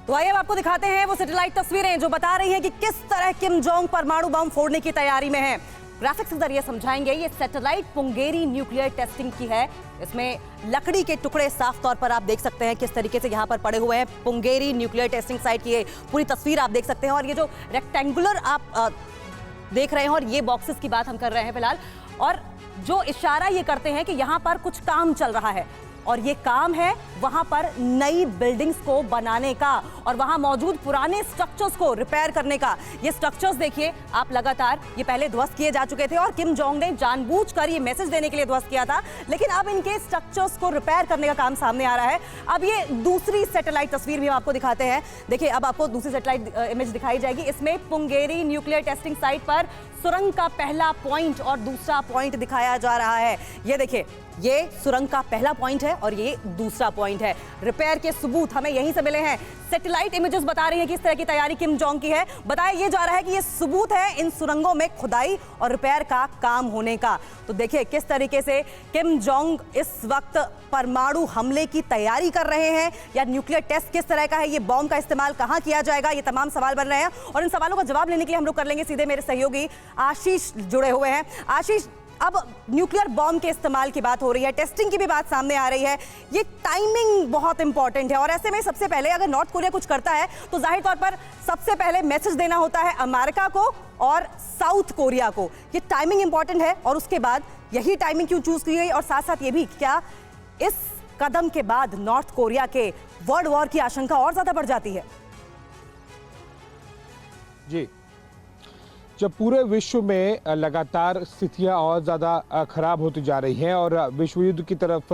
तो आइए अब आपको दिखाते हैं वो सैटेलाइट तस्वीरें जो बता रही हैं कि किस तरह किम जोंग परमाणु बम फोड़ने की तैयारी में है। ग्राफिक्स के जरिए समझाएंगे। ये सैटेलाइट पुंगेरी न्यूक्लियर टेस्टिंग की है। इसमें लकड़ी के टुकड़े साफ तौर पर आप देख सकते हैं किस तरीके से यहाँ पर पड़े हुए हैं। पुंगेरी न्यूक्लियर टेस्टिंग साइट की ये पूरी तस्वीर आप देख सकते हैं। और ये जो रेक्टेंगुलर आप देख रहे हैं और ये बॉक्सेस की बात हम कर रहे हैं फिलहाल, और जो इशारा ये करते हैं कि यहाँ पर कुछ काम चल रहा है और ये काम है वहां पर नई बिल्डिंग्स को बनाने का और वहां मौजूद पुराने स्ट्रक्चर्स को रिपेयर करने का। ये स्ट्रक्चर्स देखिए आप, लगातार ये पहले ध्वस्त किए जा चुके थे और किम जोंग ने जानबूझकर ये मैसेज देने के लिए ध्वस्त किया था, लेकिन अब इनके स्ट्रक्चर्स को रिपेयर करने का काम सामने आ रहा है। अब ये दूसरी सैटेलाइट तस्वीर भी हम आपको दिखाते हैं। देखिए अब आपको दूसरी सैटेलाइट इमेज दिखाई जाएगी। इसमें पुंगेरी न्यूक्लियर टेस्टिंग साइट पर सुरंग का पहला पॉइंट और दूसरा पॉइंट दिखाया जा रहा है। ये देखिए, ये सुरंग का पहला पॉइंट है और ये दूसरा पॉइंट है। रिपेयर के सबूत हमें यहीं से मिले हैं। सैटेलाइट इमेजेस बता रही हैं कि इस तरह की तैयारी किम जोंग की है। बताया ये जा रहा है कि ये सबूत है इन सुरंगों में खुदाई और रिपेयर का काम होने का। तो देखिए किस तरीके से किम जोंग इस वक्त परमाणु हमले की तैयारी कर रहे हैं, या न्यूक्लियर टेस्ट किस तरह का है, ये बॉम्ब का इस्तेमाल कहां किया जाएगा, ये तमाम सवाल बन रहे हैं। और इन सवालों का जवाब लेने के लिए हम लोग कर लेंगे सीधे मेरे सहयोगी आशीष जुड़े हुए हैं। आशीष, अब न्यूक्लियर बॉम्ब के इस्तेमाल की बात हो रही है, टेस्टिंग की भी बात सामने आ रही है, ये टाइमिंग बहुत इंपॉर्टेंट है और ऐसे में सबसे पहले अगर नॉर्थ कोरिया कुछ करता है तो जाहिर तौर पर सबसे पहले मैसेज देना होता है अमेरिका को और साउथ कोरिया को। ये टाइमिंग इंपॉर्टेंट है और उसके बाद यही टाइमिंग क्यों चूज की गई, और साथ साथ ये भी क्या इस कदम के बाद नॉर्थ कोरिया के वर्ल्ड वॉर की आशंका और ज्यादा बढ़ जाती है? जी, जब पूरे विश्व में लगातार स्थितियां और ज़्यादा खराब होती जा रही हैं और विश्व युद्ध की तरफ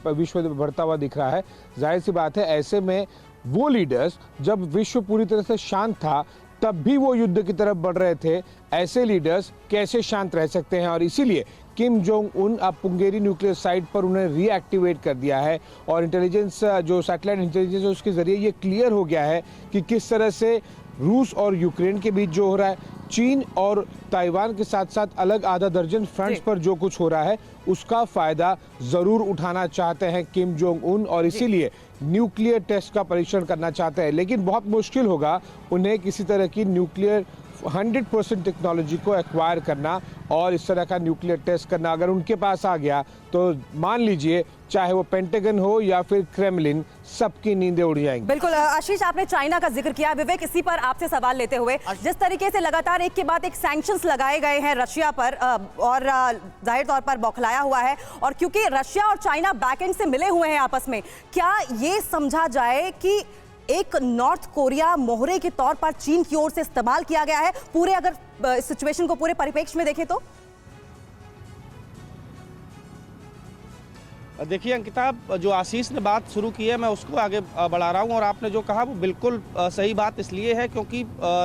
विश्व बढ़ता हुआ दिख रहा है, जाहिर सी बात है ऐसे में वो लीडर्स, जब विश्व पूरी तरह से शांत था तब भी वो युद्ध की तरफ बढ़ रहे थे, ऐसे लीडर्स कैसे शांत रह सकते हैं। और इसीलिए किम जोंग उन अब पुंगेरी न्यूक्लियर साइट पर उन्हें रीएक्टिवेट कर दिया है और इंटेलिजेंस, जो सैटेलाइट इंटेलिजेंस है उसके जरिए ये क्लियर हो गया है कि किस तरह से रूस और यूक्रेन के बीच जो हो रहा है, चीन और ताइवान के साथ साथ अलग आधा दर्जन फ्रंट्स पर जो कुछ हो रहा है उसका फायदा जरूर उठाना चाहते हैं किम जोंग उन, और इसीलिए न्यूक्लियर टेस्ट का परीक्षण करना चाहते हैं। लेकिन बहुत मुश्किल होगा उन्हें किसी तरह की न्यूक्लियर 100% टेक्नोलॉजी को एक्वायर करना और इस तरह का न्यूक्लियर टेस्ट करना। अगर उनके पास आ गया तो मान लीजिए चाहे वो पेंटागन हो या फिर क्रेमलिन, सबकी नींदें उड़ जाएंगी। बिल्कुल आशीष, आपने चाइना का जिक्र किया। विवेक, इसी पर आपसे सवाल लेते हुए, जिस तरीके से लगातार एक के बाद एक सैंक्शंस लगाए गए हैं रशिया पर और जाहिर तौर पर बौखलाया हुआ है, और क्योंकि रशिया और चाइना बैकएंड से मिले हुए हैं आपस में, क्या ये समझा जाए कि एक नॉर्थ कोरिया मोहरे के तौर पर चीन की ओर से इस्तेमाल किया गया है पूरे, अगर सिचुएशन को पूरे परिप्रेक्ष्य में देखें तो? देखिए अंकिता, जो आशीष ने बात शुरू की है मैं उसको आगे बढ़ा रहा हूँ, और आपने जो कहा वो बिल्कुल सही बात इसलिए है क्योंकि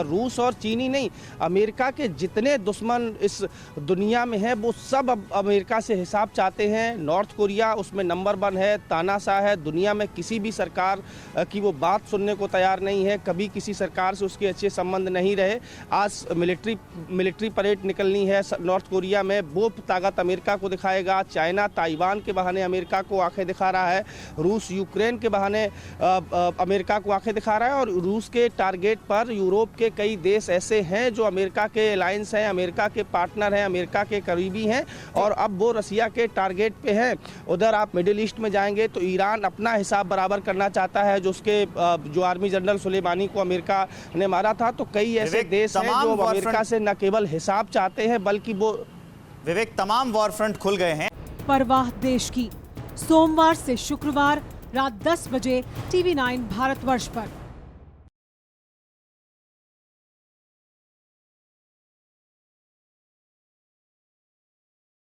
रूस और चीन ही नहीं, अमेरिका के जितने दुश्मन इस दुनिया में हैं वो सब अब अमेरिका से हिसाब चाहते हैं। नॉर्थ कोरिया उसमें नंबर 1 है, तानाशाह है, दुनिया में किसी भी सरकार की वो बात सुनने को तैयार नहीं है, कभी किसी सरकार से उसके अच्छे संबंध नहीं रहे। आज मिलिट्री परेड निकलनी है नॉर्थ कोरिया में, वो ताकत अमेरिका को दिखाएगा। चाइना ताइवान के बहाने अमेरिका को आंखें दिखा रहा है, रूस यूक्रेन के बहाने अमेरिका को आंखें दिखा रहा है, और रूस के टारगेट पर यूरोप के कई देश ऐसे हैं जो अमेरिका के अलायंस हैं, अमेरिका के पार्टनर हैं, अमेरिका के करीबी हैं, और अब वो रसिया के टारगेट पे हैं। उधर आप मिडिल ईस्ट में जाएंगे तो ईरान अपना हिसाब बराबर करना चाहता है, जो आर्मी जनरल सुलेमानी को अमेरिका ने मारा था। तो कई ऐसे देश हैं जो अमेरिका से न केवल हिसाब चाहते हैं बल्कि वो विवेक तमाम वॉर फ्रंट खुल गए हैं। परवाह देश की, सोमवार से शुक्रवार रात 10 बजे TV9 भारतवर्ष पर।